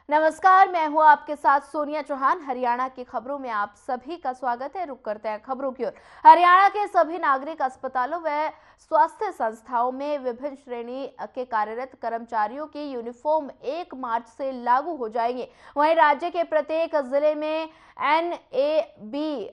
नमस्कार, मैं हूं आपके साथ सोनिया चौहान। हरियाणा की खबरों में आप सभी का स्वागत है। रुक करते हैं खबरों की ओर। हरियाणा के सभी नागरिक अस्पतालों व स्वास्थ्य संस्थाओं में विभिन्न श्रेणी के कार्यरत कर्मचारियों की यूनिफॉर्म 1 मार्च से लागू हो जाएंगे। वहीं राज्य के प्रत्येक जिले में NABL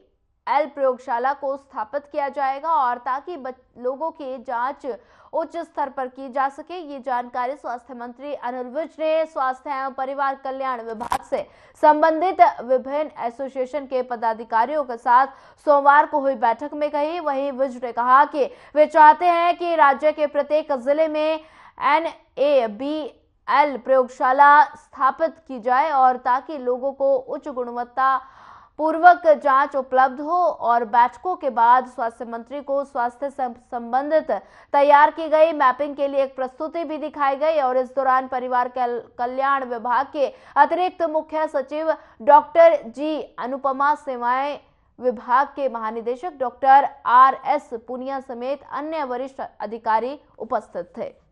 प्रयोगशाला को स्थापित किया जाएगा और ताकि लोगों की जांच उच्च स्तर पर की जा सके। ये जानकारी स्वास्थ्य मंत्री अनिल विज ने स्वास्थ्य एवं परिवार कल्याण विभाग से संबंधित विभिन्न एसोसिएशन के पदाधिकारियों के साथ सोमवार को हुई बैठक में कही। वहीं विज ने कहा कि वे चाहते हैं कि राज्य के प्रत्येक जिले में NABL प्रयोगशाला स्थापित की जाए और ताकि लोगों को उच्च गुणवत्ता पूर्वक जांच उपलब्ध हो। और बैठकों के बाद स्वास्थ्य मंत्री को स्वास्थ्य संबंधित तैयार की गई मैपिंग के लिए एक प्रस्तुति भी दिखाई गई और इस दौरान परिवार कल्याण विभाग के अतिरिक्त मुख्य सचिव डॉक्टर जी अनुपमा सेवाएं विभाग के महानिदेशक डॉक्टर RS पुनिया समेत अन्य वरिष्ठ अधिकारी उपस्थित थे।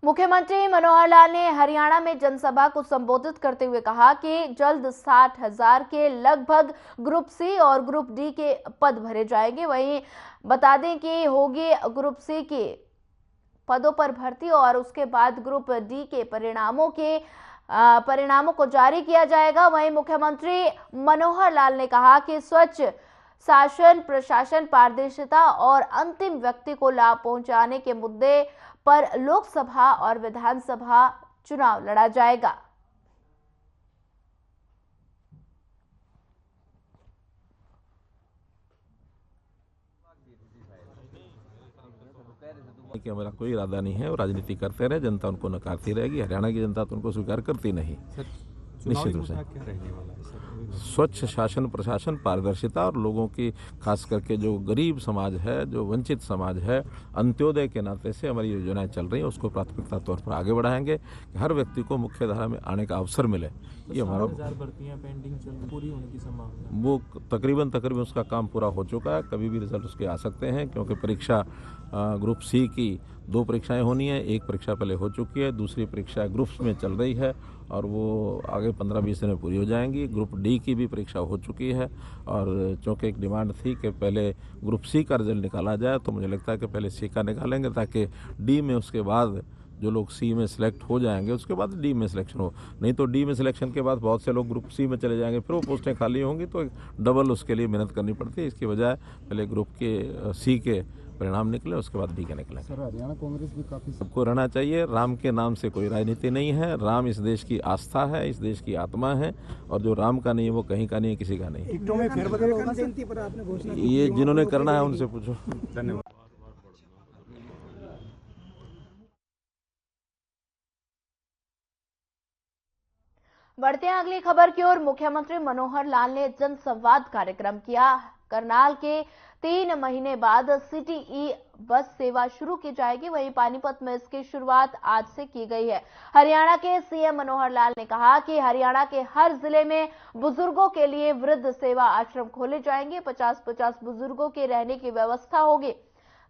मुख्यमंत्री मनोहर लाल ने हरियाणा में जनसभा को संबोधित करते हुए कहा कि जल्द 60,000 के लगभग ग्रुप सी और ग्रुप डी के पद भरे जाएंगे। वहीं बता दें कि होगी ग्रुप सी के पदों पर भर्ती और उसके बाद ग्रुप डी के परिणामों को जारी किया जाएगा। वहीं मुख्यमंत्री मनोहर लाल ने कहा कि स्वच्छ शासन, प्रशासन, पारदर्शिता और अंतिम व्यक्ति को लाभ पहुंचाने के मुद्दे पर लोकसभा और विधानसभा चुनाव लड़ा जाएगा। कि हमारा कोई इरादा नहीं है और राजनीति करते रहे, जनता उनको नकारती रहेगी। हरियाणा की जनता तो उनको स्वीकार करती नहीं। निश्चित रूप से स्वच्छ शासन, प्रशासन, पारदर्शिता और लोगों की, खास करके जो गरीब समाज है, जो वंचित समाज है, अंत्योदय के नाते से हमारी योजनाएं चल रही हैं, उसको प्राथमिकता तौर पर आगे बढ़ाएंगे कि हर व्यक्ति को मुख्य धारा में आने का अवसर मिले। ये हमारा भर्तियां पेंडिंग चल पूरी होने की संभावना, वो तकरीबन उसका काम पूरा हो चुका है। कभी भी रिजल्ट उसके आ सकते हैं, क्योंकि परीक्षा ग्रुप सी की 2 परीक्षाएं होनी है। एक परीक्षा पहले हो चुकी है, दूसरी परीक्षा ग्रुप्स में चल रही है और वो आगे 15-20 दिन में पूरी हो जाएंगी। ग्रुप डी की भी परीक्षा हो चुकी है और चूँकि एक डिमांड थी कि पहले ग्रुप सी का रिजल्ट निकाला जाए, तो मुझे लगता है कि पहले सी का निकालेंगे ताकि डी में उसके बाद जो लोग सी में सिलेक्ट हो जाएंगे उसके बाद डी में सिलेक्शन हो। नहीं तो डी में सिलेक्शन के बाद बहुत से लोग ग्रुप सी में चले जाएंगे, फिर वो पोस्टें खाली होंगी, तो डबल उसके लिए मेहनत करनी पड़ती है। इसकी बजाय पहले ग्रुप के सी के परिणाम निकले, उसके बाद डी के निकले। सर, हरियाणा कांग्रेस भी काफी सबको रहना चाहिए। राम के नाम से कोई राजनीति नहीं है। राम इस देश की आस्था है, इस देश की आत्मा है और जो राम का नहीं है वो कहीं का नहीं है, किसी का नहीं है। टिकटों में फेरबदल होगा सर? ये जिन्होंने करना है उनसे पूछो। धन्यवाद। बढ़ते हैं अगली खबर की ओर। मुख्यमंत्री मनोहर लाल ने जनसंवाद कार्यक्रम किया। करनाल के 3 महीने बाद CTE बस सेवा शुरू की जाएगी। वहीं पानीपत में इसकी शुरुआत आज से की गई है। हरियाणा के CM मनोहर लाल ने कहा कि हरियाणा के हर जिले में बुजुर्गों के लिए वृद्ध सेवा आश्रम खोले जाएंगे। 50-50 बुजुर्गों के रहने की व्यवस्था होगी।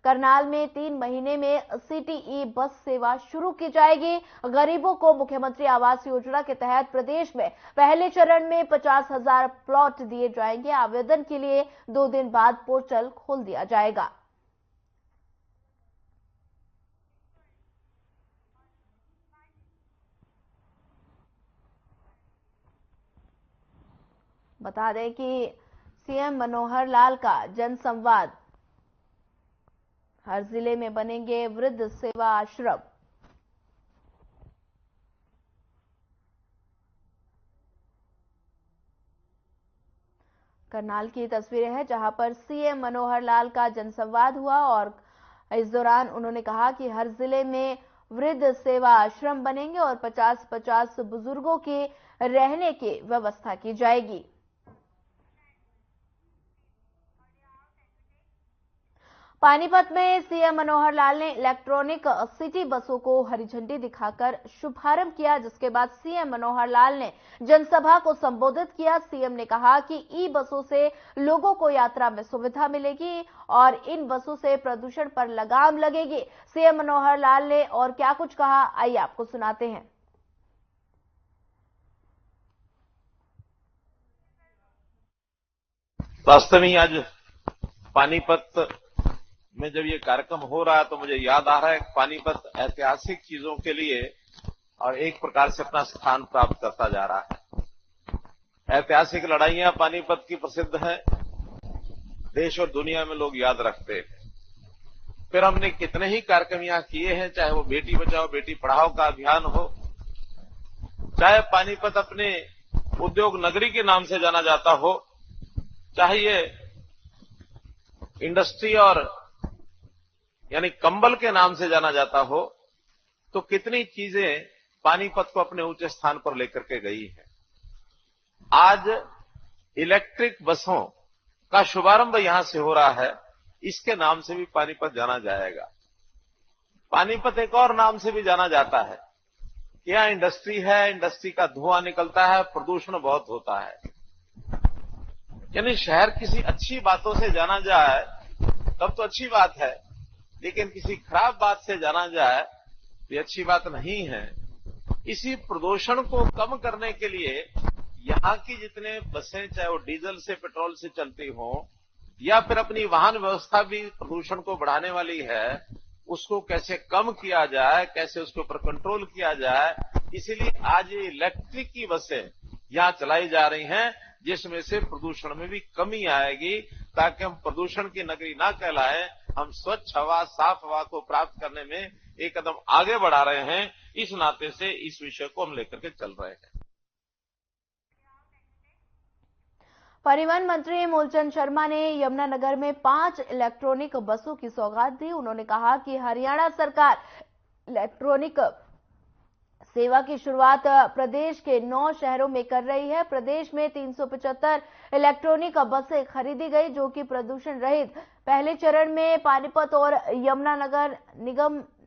करनाल में 3 महीने में CTE बस सेवा शुरू की जाएगी। गरीबों को मुख्यमंत्री आवास योजना के तहत प्रदेश में पहले चरण में 50,000 प्लॉट दिए जाएंगे। आवेदन के लिए 2 दिन बाद पोर्टल खोल दिया जाएगा। बता दें कि CM मनोहर लाल का जनसंवाद, हर जिले में बनेंगे वृद्ध सेवा आश्रम। करनाल की तस्वीरें हैं जहां पर CM मनोहर लाल का जनसंवाद हुआ और इस दौरान उन्होंने कहा कि हर जिले में वृद्ध सेवा आश्रम बनेंगे और 50-50 बुजुर्गों के रहने की व्यवस्था की जाएगी। पानीपत में सीएम मनोहर लाल ने इलेक्ट्रॉनिक सिटी बसों को हरी झंडी दिखाकर शुभारंभ किया, जिसके बाद सीएम मनोहर लाल ने जनसभा को संबोधित किया। सीएम ने कहा कि ई बसों से लोगों को यात्रा में सुविधा मिलेगी और इन बसों से प्रदूषण पर लगाम लगेगी। सीएम मनोहर लाल ने और क्या कुछ कहा, आइए आपको सुनाते हैं। वास्तव में आज पानीपत में जब ये कार्यक्रम हो रहा है तो मुझे याद आ रहा है पानीपत ऐतिहासिक चीजों के लिए और एक प्रकार से अपना स्थान प्राप्त करता जा रहा है। ऐतिहासिक लड़ाइयां पानीपत की प्रसिद्ध हैं, देश और दुनिया में लोग याद रखते हैं। फिर हमने कितने ही कार्यक्रम यहां किए हैं, चाहे वो बेटी बचाओ बेटी पढ़ाओ का अभियान हो, चाहे पानीपत अपने उद्योग नगरी के नाम से जाना जाता हो, चाहे ये इंडस्ट्री और यानी कंबल के नाम से जाना जाता हो, तो कितनी चीजें पानीपत को अपने ऊंचे स्थान पर लेकर के गई है। आज इलेक्ट्रिक बसों का शुभारंभ यहां से हो रहा है, इसके नाम से भी पानीपत जाना जाएगा। पानीपत एक और नाम से भी जाना जाता है, यहां इंडस्ट्री है, इंडस्ट्री का धुआं निकलता है, प्रदूषण बहुत होता है। यानी शहर किसी अच्छी बातों से जाना जाए तब तो अच्छी बात है, लेकिन किसी खराब बात से जाना जाए तो ये अच्छी बात नहीं है। इसी प्रदूषण को कम करने के लिए यहां की जितने बसें, चाहे वो डीजल से पेट्रोल से चलती हो या फिर अपनी वाहन व्यवस्था भी प्रदूषण को बढ़ाने वाली है, उसको कैसे कम किया जाए, कैसे उसके ऊपर कंट्रोल किया जाए, इसीलिए आज ये इलेक्ट्रिक की बसें यहां चलाई जा रही हैं, जिसमें से प्रदूषण में भी कमी आएगी, ताकि हम प्रदूषण की नगरी ना कहलाएं, हम स्वच्छ हवा, साफ हवा को प्राप्त करने में एक कदम आगे बढ़ा रहे हैं। इस नाते से इस विषय को हम लेकर के चल रहे हैं। परिवहन मंत्री मूलचंद शर्मा ने यमुनानगर में 5 इलेक्ट्रॉनिक बसों की सौगात दी। उन्होंने कहा कि हरियाणा सरकार इलेक्ट्रॉनिक सेवा की शुरुआत प्रदेश के 9 शहरों में कर रही है। प्रदेश में 375 इलेक्ट्रॉनिक बसें खरीदी गई, जो कि प्रदूषण रहित। पहले चरण में पानीपत और यमुनानगर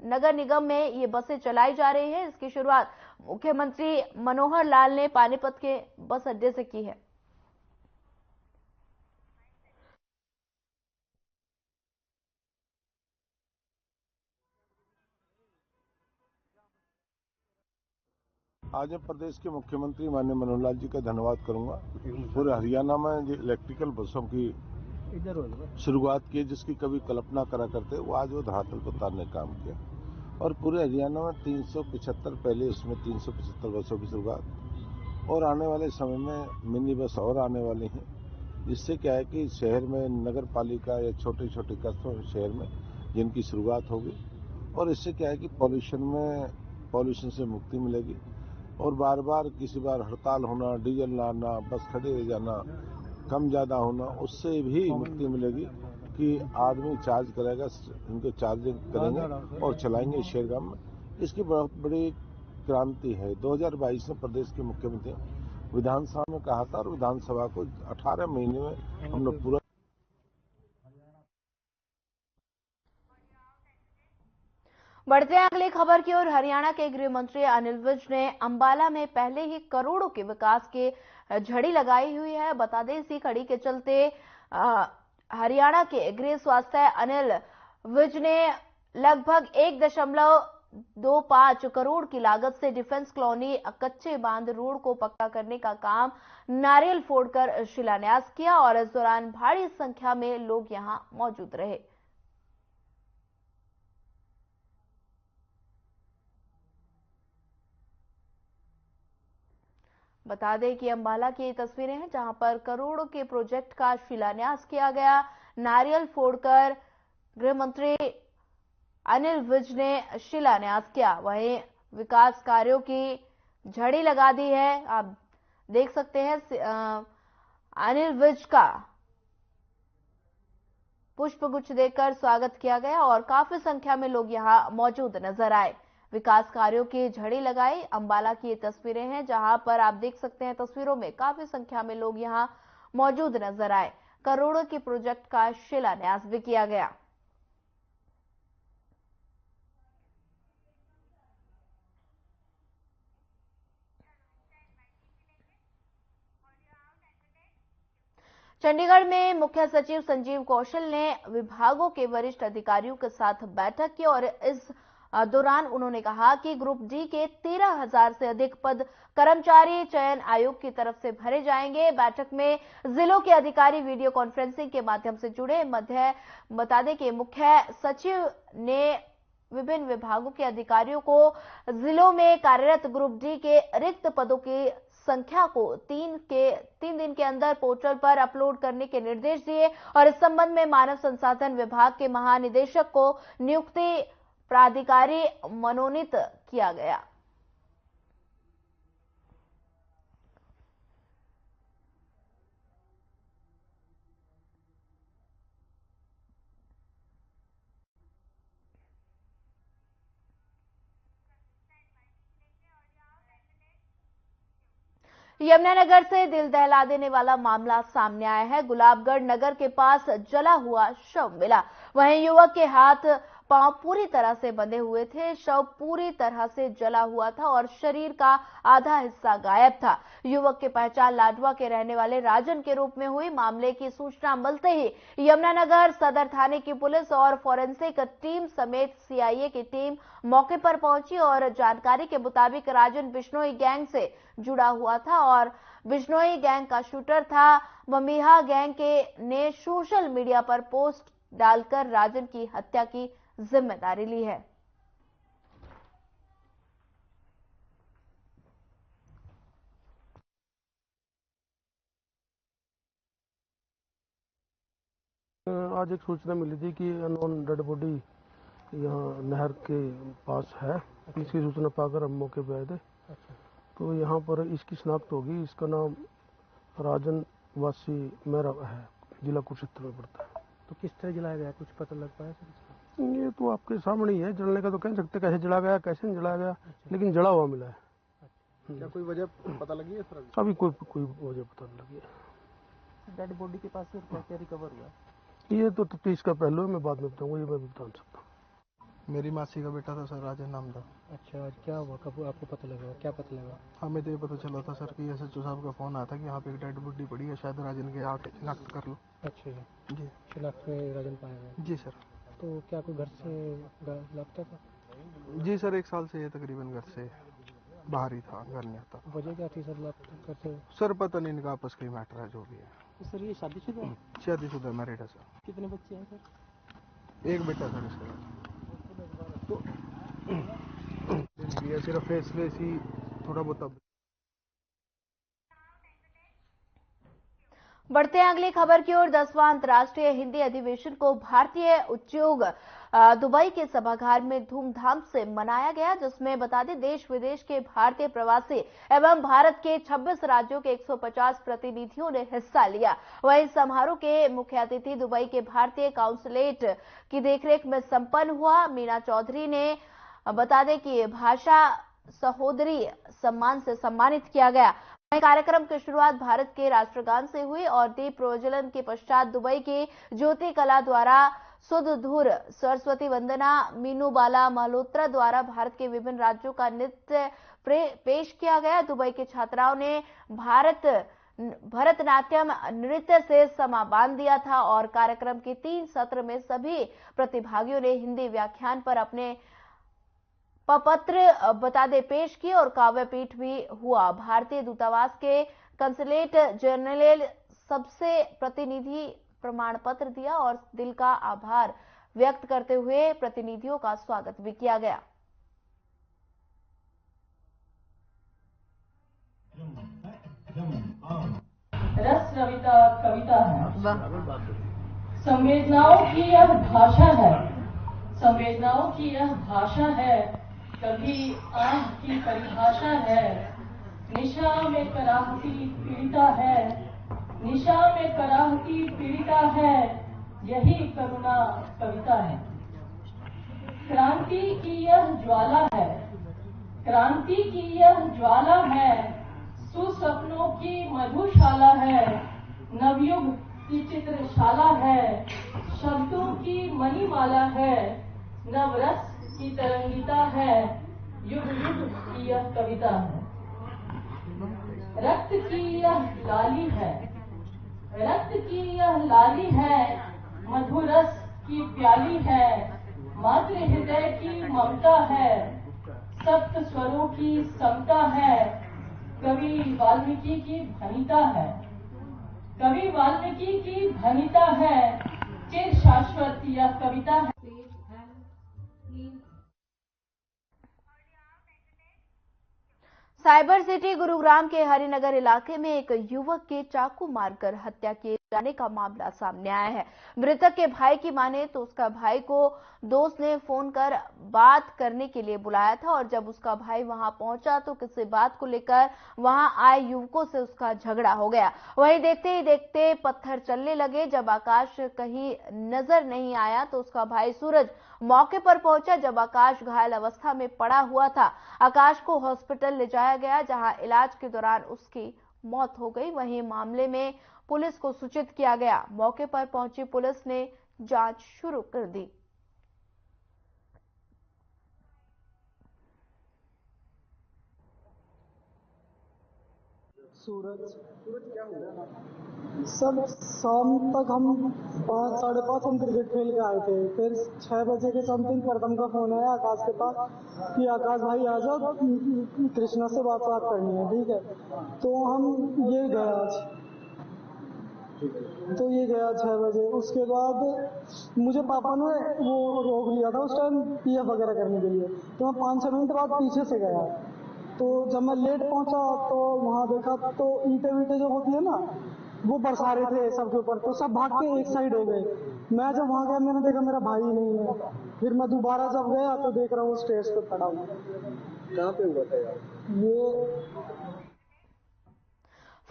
नगर निगम में ये बसें चलाई जा रही है। इसकी शुरुआत मुख्यमंत्री मनोहर लाल ने पानीपत के बस अड्डे से की है। आज मैं प्रदेश के मुख्यमंत्री माननीय मनोहर लाल जी का धन्यवाद करूंगा। पूरे हरियाणा में जो इलेक्ट्रिकल बसों की शुरुआत की, जिसकी कभी कल्पना करा करते, वो आज वो धरातल पर उतारने काम किया। और पूरे हरियाणा में 375, पहले उसमें 375 बसों की शुरुआत, और आने वाले समय में मिनी बस और आने वाली हैं, जिससे क्या है कि शहर में नगर पालिका या छोटे छोटे कस्बों शहर में जिनकी शुरुआत होगी, और इससे क्या है कि पॉल्यूशन से मुक्ति मिलेगी। और बार बार किसी बार हड़ताल होना, डीजल ना आना, बस खड़े रह जाना, कम ज्यादा होना, उससे भी मुक्ति मिलेगी कि आदमी चार्ज करेगा, इनको चार्जिंग करेंगे और चलाएंगे शहर गांव में। इसकी बहुत बड़ी क्रांति है। 2022 में प्रदेश के मुख्यमंत्री विधानसभा में कहा था, और विधानसभा को 18 महीने में हमने पूरा। बढ़ते हैं अगली खबर की ओर। हरियाणा के गृह मंत्री अनिल विज ने अंबाला में पहले ही करोड़ों के विकास के झड़ी लगाई हुई है। बता दें, इसी कड़ी के चलते हरियाणा के गृह स्वास्थ्य अनिल विज ने लगभग 1.25 करोड़ की लागत से डिफेंस कॉलोनी कच्चे बांध रोड को पक्का करने का काम नारियल फोड़कर शिलान्यास किया, और इस दौरान भारी संख्या में लोग यहां मौजूद रहे। बता दें कि अंबाला की ये तस्वीरें हैं, जहां पर करोड़ों के प्रोजेक्ट का शिलान्यास किया गया। नारियल फोड़कर गृह मंत्री अनिल विज ने शिलान्यास किया। वहीं विकास कार्यों की झड़ी लगा दी है। आप देख सकते हैं अनिल विज का पुष्पगुच्छ देकर स्वागत किया गया और काफी संख्या में लोग यहां मौजूद नजर आए। विकास कार्यों की झड़ी लगाई। अंबाला की ये तस्वीरें हैं, जहां पर आप देख सकते हैं तस्वीरों में काफी संख्या में लोग यहां मौजूद नजर आए। करोड़ों के प्रोजेक्ट का शिलान्यास भी किया गया। चंडीगढ़ में मुख्य सचिव संजीव कौशल ने विभागों के वरिष्ठ अधिकारियों के साथ बैठक की और इस दौरान उन्होंने कहा कि ग्रुप डी के 13,000 से अधिक पद कर्मचारी चयन आयोग की तरफ से भरे जाएंगे। बैठक में जिलों के अधिकारी वीडियो कॉन्फ्रेंसिंग के माध्यम से जुड़े। बता दें कि मुख्य सचिव ने विभिन्न विभागों के अधिकारियों को जिलों में कार्यरत ग्रुप डी के रिक्त पदों की संख्या को 3 दिन के अंदर पोर्टल पर अपलोड करने के निर्देश दिए और इस संबंध में मानव संसाधन विभाग के महानिदेशक को नियुक्ति प्राधिकारी मनोनीत किया गया। यमुनानगर से दिल दहला देने वाला मामला सामने आया है। गुलाबगढ़ नगर के पास जला हुआ शव मिला। वहीं युवक के हाथ पांव पूरी तरह से बंधे हुए थे। शव पूरी तरह से जला हुआ था और शरीर का आधा हिस्सा गायब था। युवक की पहचान लाडवा के रहने वाले राजन के रूप में हुई। मामले की सूचना मिलते ही यमुनानगर सदर थाने की पुलिस और फॉरेंसिक टीम समेत सीआईए की टीम मौके पर पहुंची और जानकारी के मुताबिक राजन बिश्नोई गैंग से जुड़ा हुआ था और बिश्नोई गैंग का शूटर था। ममीहा गैंग ने सोशल मीडिया पर पोस्ट डालकर राजन की हत्या की जिम्मेदारी ली है। आज एक सूचना मिली थी कि अननोन डेड बॉडी यहाँ नहर के पास है। इसकी सूचना पाकर हम मौके पर आए थे। तो यहाँ पर इसकी शिनाख्त होगी। इसका नाम राजन वासी मेरा है, जिला कुरुक्षेत्र में पड़ता है। तो किस तरह जलाया गया, कुछ पता लग पाया सर? ये तो आपके सामने ही है। जलने का तो कह सकते कैसे जला गया, कैसे नहीं जलाया गया, लेकिन जला हुआ मिला है। क्या कोई वजह पता लगी है सर? अभी कोई वजह पता नहीं लगी है। डेड बॉडी के पास से क्या रिकवर हुआ? ये तो 30 का पहलू है, मैं बाद में बताऊंगा। ये मैं बता सकता हूँ। मेरी मासी का बेटा था सर, राजन नाम था। अच्छा, आज क्या हुआ, कब आपको पता लगा, क्या पता लगा? हमें तो ये पता चला था सर कि एसएचओ साहब का फोन आया था कि यहाँ पे एक डेड बॉडी पड़ी है, शायद राजन के आके शिनाख्त कर लो। अच्छा जी, शिनाख्त में राजन पाया गया? जी सर। तो क्या कोई घर से लापता था? जी सर, 1 साल से ये तकरीबन घर से बाहर ही था, घर नहीं आता। वजह क्या थी सर लापता करते? सर पता नहीं, इनका आपस का मैटर है जो भी है। सर ये शादीशुदा है? शादीशुदा मैरिड है सर। कितने बच्चे हैं सर? एक बेटा सर इसका। तो सिर्फ फेस ही थोड़ा बहुत। बढ़ते हैं अगली खबर की ओर। 10वां अंतर्राष्ट्रीय हिंदी अधिवेशन को भारतीय उच्चायोग दुबई के सभागार में धूमधाम से मनाया गया, जिसमें बता दें देश विदेश के भारतीय प्रवासी एवं भारत के 26 राज्यों के 150 प्रतिनिधियों ने हिस्सा लिया। वहीं समारोह के मुख्य अतिथि दुबई के भारतीय काउंसुलेट की देखरेख में संपन्न हुआ। मीना चौधरी ने बता दें कि भाषा सहोदरी सम्मान से सम्मानित किया गया। कार्यक्रम की शुरुआत भारत के राष्ट्रगान से हुई और दीप प्रज्वलन के पश्चात दुबई की ज्योति कला द्वारा सुधधुर, सरस्वती वंदना, मीनू बाला मल्होत्रा द्वारा भारत के विभिन्न राज्यों का नृत्य पेश किया गया। दुबई की छात्राओं ने भरतनाट्यम नृत्य से समा बांध दिया था और कार्यक्रम के 3 सत्र में सभी प्रतिभागियों ने हिंदी व्याख्यान पर अपने पत्र बता दे पेश किए और काव्य पीठ भी हुआ। भारतीय दूतावास के कंसुलेट जनरल सबसे प्रतिनिधि प्रमाण पत्र दिया और दिल का आभार व्यक्त करते हुए प्रतिनिधियों का स्वागत भी किया गया। रस रविता कविता है, संवेदनाओं की यह भाषा है, संवेदनाओं की यह भाषा है, कभी आह की परिभाषा है, निशा में कराहती पीड़िता है, निशा में कराहती पीड़िता है, यही करुणा कविता है। क्रांति की यह ज्वाला है, क्रांति की यह ज्वाला है, सुसपनों की मधुशाला है, नवयुग की चित्रशाला है, शब्दों की मणिमाला है, नवरस की तरंगिता है, युग युग की यह कविता है। रक्त की यह लाली है, रक्त की यह लाली है, मधुरस की प्याली है, मातृ हृदय की ममता है, सप्त स्वरों की समता है, कवि वाल्मीकि की धनिता है। कवि वाल्मीकि की धनिता है, चिर शाश्वत यह कविता है। साइबर सिटी गुरुग्राम के हरिनगर इलाके में एक युवक के चाकू मारकर हत्या किए जाने का मामला सामने आया है। मृतक के भाई की माने तो उसका भाई को दोस्त ने फोन कर बात करने के लिए बुलाया था और जब उसका भाई वहां पहुंचा तो किसी बात को लेकर वहां आए युवकों से उसका झगड़ा हो गया। वहीं देखते ही देखते पत्थर चलने लगे। जब आकाश कहीं नजर नहीं आया तो उसका भाई सूरज मौके पर पहुंचा। जब आकाश घायल अवस्था में पड़ा हुआ था, आकाश को हॉस्पिटल ले जाया गया जहां इलाज के दौरान उसकी मौत हो गई। वहीं मामले में पुलिस को सूचित किया गया। मौके पर पहुंची पुलिस ने जांच शुरू कर दी। सूरज क्या हुआ? सब शाम तक हम 5:30 हम क्रिकेट खेल के आए थे। फिर 6 बजे के समथिंग प्रथम का फोन आया आकाश के पास कि आकाश भाई आ जाओ, कृष्णा से बात करनी है। ठीक है, तो हम ये गया आज, तो ये गया 6 बजे। उसके बाद मुझे पापा ने वो रोक लिया था उस टाइम पीएफ वगैरह करने के लिए, तो मैं 5-6 मिनट बाद पीछे से गया। तो जब मैं लेट पहुंचा तो वहां देखा तो ईंटें वींटें जो होती है ना, वो बरसा रहे थे सबके ऊपर, तो सब भाग के एक साइड हो गए। मैं जब वहां गया मैंने देखा मेरा भाई नहीं है। फिर मैं दोबारा जब गया तो देख रहा हूँ स्टेज पे पड़ा हुआ। कहाँ पे हुआ था यार ये?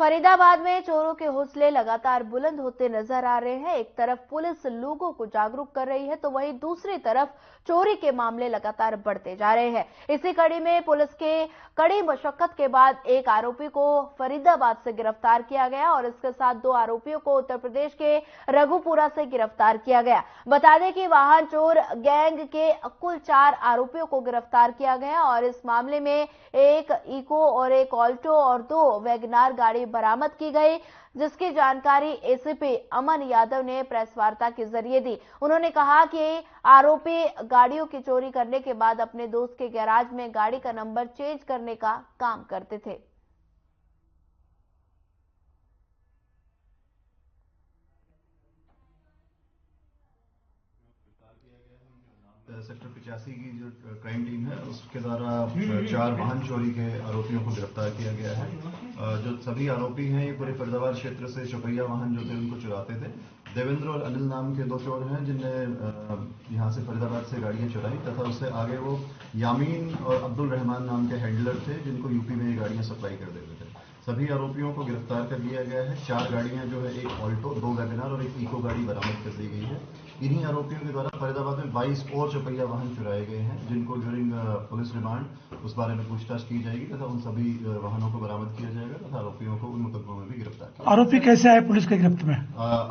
फरीदाबाद में चोरों के हौसले लगातार बुलंद होते नजर आ रहे हैं। एक तरफ पुलिस लोगों को जागरूक कर रही है तो वहीं दूसरी तरफ चोरी के मामले लगातार बढ़ते जा रहे हैं। इसी कड़ी में पुलिस के कड़ी मशक्कत के बाद एक आरोपी को फरीदाबाद से गिरफ्तार किया गया और इसके साथ 2 आरोपियों को उत्तर प्रदेश के रघुपुरा से गिरफ्तार किया गया। बता दें कि वाहन चोर गैंग के कुल 4 आरोपियों को गिरफ्तार किया गया और इस मामले में एक इको और एक ऑल्टो और 2 वैगनार गाड़ी बरामद की गई, जिसकी जानकारी एसीपी अमन यादव ने प्रेस वार्ता के जरिए दी। उन्होंने कहा कि आरोपी गाड़ियों की चोरी करने के बाद अपने दोस्त के गैराज में गाड़ी का नंबर चेंज करने का काम करते थे। सेक्टर 85 की जो क्राइम टीम है उसके द्वारा 4 वाहन चोरी के आरोपियों को गिरफ्तार किया गया है। जो सभी आरोपी हैं ये पूरे फरीदाबाद क्षेत्र से चौपहिया वाहन जो थे उनको चुराते थे। देवेंद्र और अनिल नाम के 2 चोर हैं जिनने यहाँ से फरीदाबाद से गाड़ियां चुराई तथा उससे आगे वो यामीन और अब्दुल रहमान नाम के हैंडलर थे जिनको यूपी में ये गाड़ियां सप्लाई कर देते थे। सभी आरोपियों को गिरफ्तार कर लिया गया है। 4 गाड़ियां जो है, एक ऑल्टो, 2 वैगनार और एक इको गाड़ी बरामद कर ली गई है। इन्हीं आरोपियों के द्वारा फरीदाबाद में 22 और चौपहिया वाहन चुराए गए हैं जिनको ड्यूरिंग पुलिस रिमांड उस बारे में पूछताछ की जाएगी तथा उन सभी वाहनों को बरामद किया जाएगा तथा आरोपियों को उन मुकदमों में भी गिरफ्तार किया। आरोपी कैसे आए पुलिस के गिरफ्त में?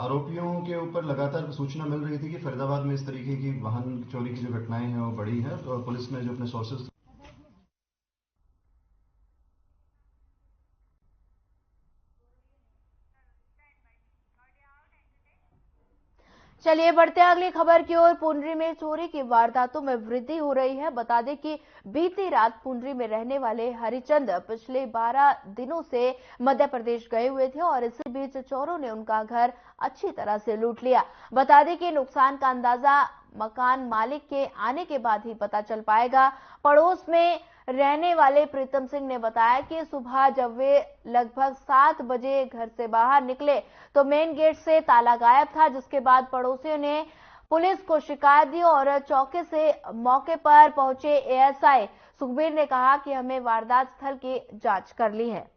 आरोपियों के ऊपर लगातार सूचना मिल रही थी कि फरीदाबाद में इस तरीके की वाहन चोरी की जो घटनाएं हैं वो बढ़ी है। तो पुलिस ने जो अपने सोर्सेज चलिए बढ़ते हैं अगली खबर की ओर। पुंडरी में चोरी की वारदातों में वृद्धि हो रही है। बता दें कि बीती रात पुंडरी में रहने वाले हरिचंद पिछले 12 दिनों से मध्य प्रदेश गए हुए थे और इसी बीच चोरों ने उनका घर अच्छी तरह से लूट लिया। बता दें कि नुकसान का अंदाजा मकान मालिक के आने के बाद ही पता चल पाएगा। पड़ोस में रहने वाले प्रीतम सिंह ने बताया कि सुबह जब वे लगभग 7 बजे घर से बाहर निकले तो मेन गेट से ताला गायब था, जिसके बाद पड़ोसियों ने पुलिस को शिकायत दी और चौकी से मौके पर पहुंचे एएसआई सुखबीर ने कहा कि हमें वारदात स्थल की जांच कर ली है।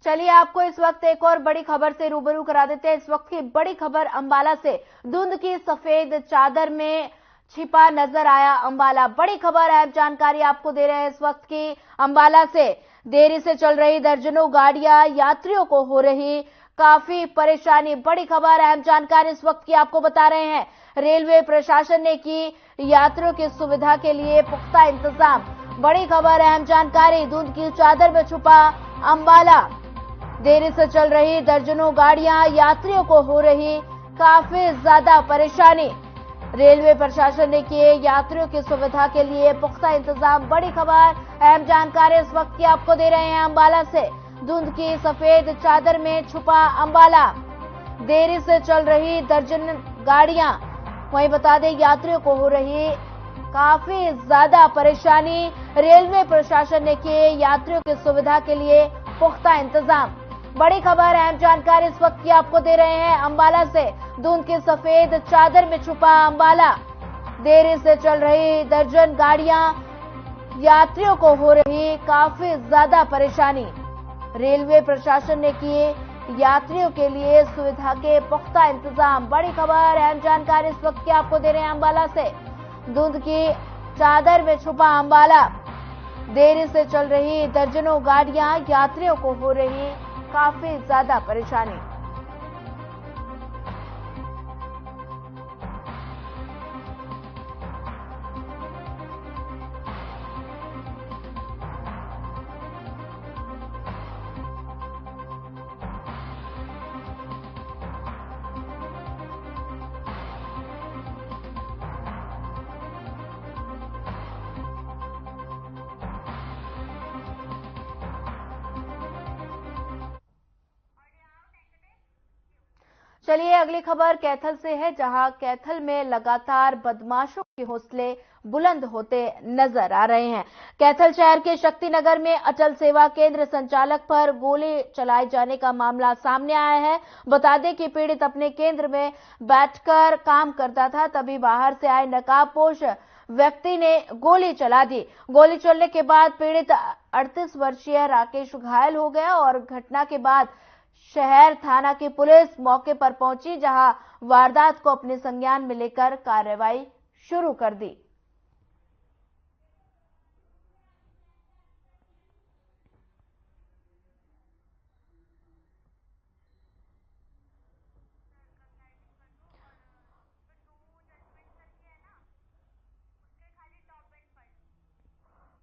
चलिए आपको इस वक्त एक और बड़ी खबर से रूबरू करा देते हैं। इस वक्त की बड़ी खबर अंबाला से। धुंध की सफेद चादर में छिपा नजर आया अंबाला। बड़ी खबर है, जानकारी आपको दे रहे हैं इस वक्त की अंबाला से। देरी से चल रही दर्जनों गाड़ियां, यात्रियों को हो रही काफी परेशानी। बड़ी खबर, अहम जानकारी इस वक्त की आपको बता रहे हैं। रेलवे प्रशासन ने की यात्रियों की सुविधा के लिए पुख्ता इंतजाम। बड़ी खबर, अहम जानकारी। धुंध की चादर में छुपा अंबाला। देरी से चल रही दर्जनों गाड़ियां, यात्रियों को हो रही काफी ज्यादा परेशानी। रेलवे प्रशासन ने किए यात्रियों की सुविधा के लिए पुख्ता इंतजाम। बड़ी खबर, अहम जानकारी इस वक्त की आपको दे रहे हैं अंबाला से। धुंध की सफेद चादर में छुपा अंबाला। देरी से चल रही दर्जन गाड़ियां, वहीं बता दें यात्रियों को हो रही काफी ज्यादा परेशानी। रेलवे प्रशासन ने किए यात्रियों की सुविधा के लिए पुख्ता इंतजाम। बड़ी खबर, अहम जानकारी इस वक्त की आपको दे रहे हैं अंबाला से। धुंध की सफेद चादर में छुपा अंबाला। देरी से चल रही दर्जन गाड़ियां, यात्रियों को हो रही काफी ज्यादा परेशानी। रेलवे प्रशासन ने किए यात्रियों के लिए सुविधा के पुख्ता इंतजाम। बड़ी खबर, अहम जानकारी इस वक्त की आपको दे रहे हैं अंबाला से। धुंध की चादर में छुपा अंबाला। देरी से चल रही दर्जनों गाड़ियां, यात्रियों को हो रही काफी ज्यादा परेशानी। चलिए अगली खबर कैथल से है, जहां कैथल में लगातार बदमाशों के हौसले बुलंद होते नजर आ रहे हैं। कैथल शहर के शक्तिनगर में अटल सेवा केंद्र संचालक पर गोली चलाए जाने का मामला सामने आया है। बता दें कि पीड़ित अपने केंद्र में बैठकर काम करता था, तभी बाहर से आए नकाबपोश व्यक्ति ने गोली चला दी। गोली चलने के बाद पीड़ित 38 वर्षीय राकेश घायल हो गया और घटना के बाद शहर थाना की पुलिस मौके पर पहुंची, जहां वारदात को अपने संज्ञान में लेकर कार्रवाई शुरू कर दी।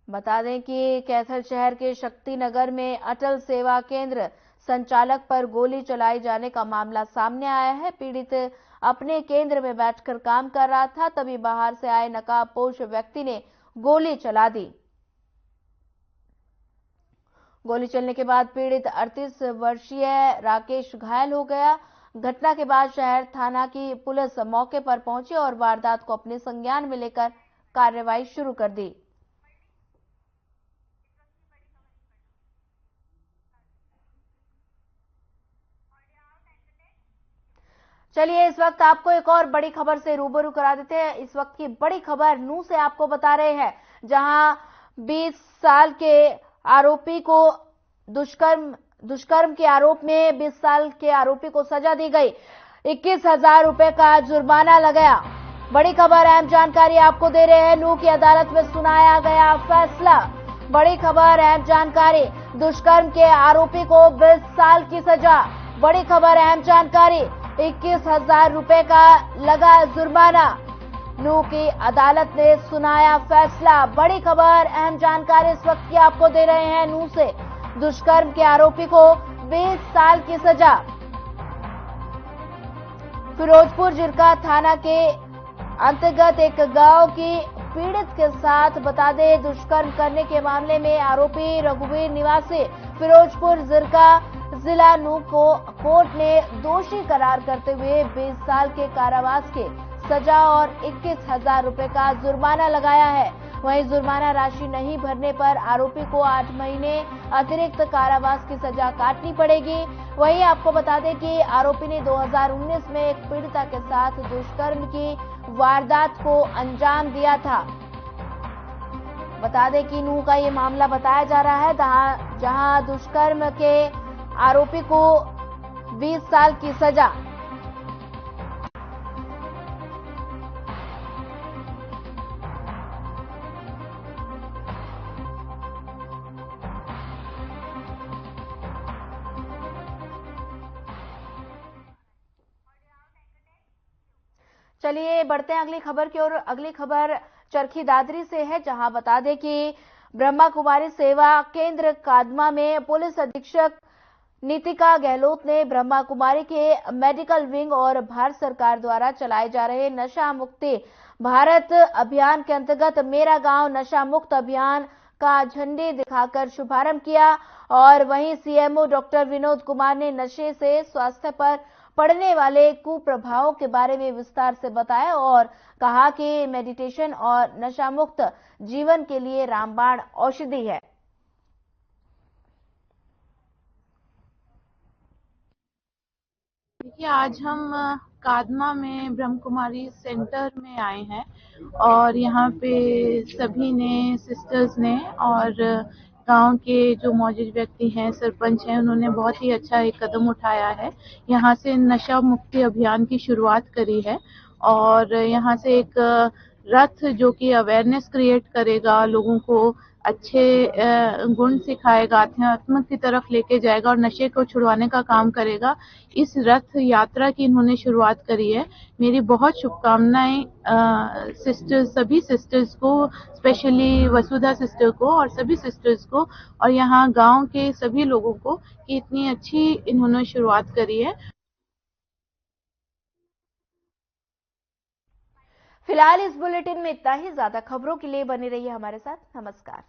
बता दें कि कैथल शहर के शक्तिनगर में अटल सेवा केंद्र संचालक पर गोली चलाए जाने का मामला सामने आया है। पीड़ित अपने केंद्र में बैठकर काम कर रहा था, तभी बाहर से आए नकाबपोश व्यक्ति ने गोली चला दी। गोली चलने के बाद पीड़ित 38 वर्षीय राकेश घायल हो गया। घटना के बाद शहर थाना की पुलिस मौके पर पहुंची और वारदात को अपने संज्ञान में लेकर कार्रवाई शुरू कर दी। चलिए इस वक्त आपको एक और बड़ी खबर से रूबरू करा देते हैं। इस वक्त की बड़ी खबर नूंह से आपको बता रहे हैं, जहां 20 साल के आरोपी को दुष्कर्म के आरोप में 20 साल के आरोपी को सजा दी गई। 21,000 रुपए का जुर्माना लगाया। बड़ी खबर, अहम जानकारी आपको दे रहे हैं। नूंह की अदालत में सुनाया गया फैसला। बड़ी खबर, अहम जानकारी। दुष्कर्म के आरोपी को 20 साल की सजा। बड़ी खबर, अहम जानकारी। 21,000 रुपए का लगा जुर्माना। नूंह की अदालत ने सुनाया फैसला। बड़ी खबर, अहम जानकारी इस वक्त की आपको दे रहे हैं। नूंह से दुष्कर्म के आरोपी को 20 साल की सजा। फिरोजपुर जिरका थाना के अंतर्गत एक गांव की पीड़ित के साथ बता दें दुष्कर्म करने के मामले में आरोपी रघुवीर निवासी फिरोजपुर जिरका जिला नूंह को कोर्ट ने दोषी करार करते हुए 20 साल के कारावास के सजा और 21,000 रुपए का जुर्माना लगाया है। वहीं जुर्माना राशि नहीं भरने पर आरोपी को 8 महीने अतिरिक्त कारावास की सजा काटनी पड़ेगी। वहीं आपको बता दें कि आरोपी ने 2019 में एक पीड़िता के साथ दुष्कर्म की वारदात को अंजाम दिया था। बता दें कि नूंह का ये मामला बताया जा रहा है, जहां दुष्कर्म के आरोपी को 20 साल की सजा। चलिए बढ़ते हैं अगली खबर की ओर। अगली खबर चरखी दादरी से है, जहां बता दें कि ब्रह्मा कुमारी सेवा केंद्र कादमा में पुलिस अधीक्षक नीतिका गहलोत ने ब्रह्मा कुमारी के मेडिकल विंग और भारत सरकार द्वारा चलाए जा रहे नशा मुक्ति भारत अभियान के अंतर्गत मेरा गांव नशा मुक्त अभियान का झंडी दिखाकर शुभारंभ किया। और वहीं सीएमओ डॉक्टर विनोद कुमार ने नशे से स्वास्थ्य पर पड़ने वाले कुप्रभावों के बारे में विस्तार से बताया और कहा कि मेडिटेशन और नशा मुक्त जीवन के लिए रामबाण औषधि है। देखिए, आज हम कादमा में ब्रह्म कुमारी सेंटर में आए हैं और यहाँ पे सभी ने, सिस्टर्स ने और गांव के जो मौजूद व्यक्ति हैं, सरपंच हैं, उन्होंने बहुत ही अच्छा एक कदम उठाया है। यहाँ से नशा मुक्ति अभियान की शुरुआत करी है और यहाँ से एक रथ जो कि अवेयरनेस क्रिएट करेगा, लोगों को अच्छे गुण सिखाएगा, अध्यात्म की तरफ लेके जाएगा और नशे को छुड़वाने का काम करेगा। इस रथ यात्रा की इन्होंने शुरुआत करी है। मेरी बहुत शुभकामनाएं सिस्टर्स, सभी सिस्टर्स को, स्पेशली वसुधा सिस्टर को और सभी सिस्टर्स को और यहाँ गांव के सभी लोगों को कि इतनी अच्छी इन्होंने शुरुआत करी है। फिलहाल इस बुलेटिन में इतना ही। ज्यादा खबरों के लिए बने रहिए हमारे साथ। नमस्कार।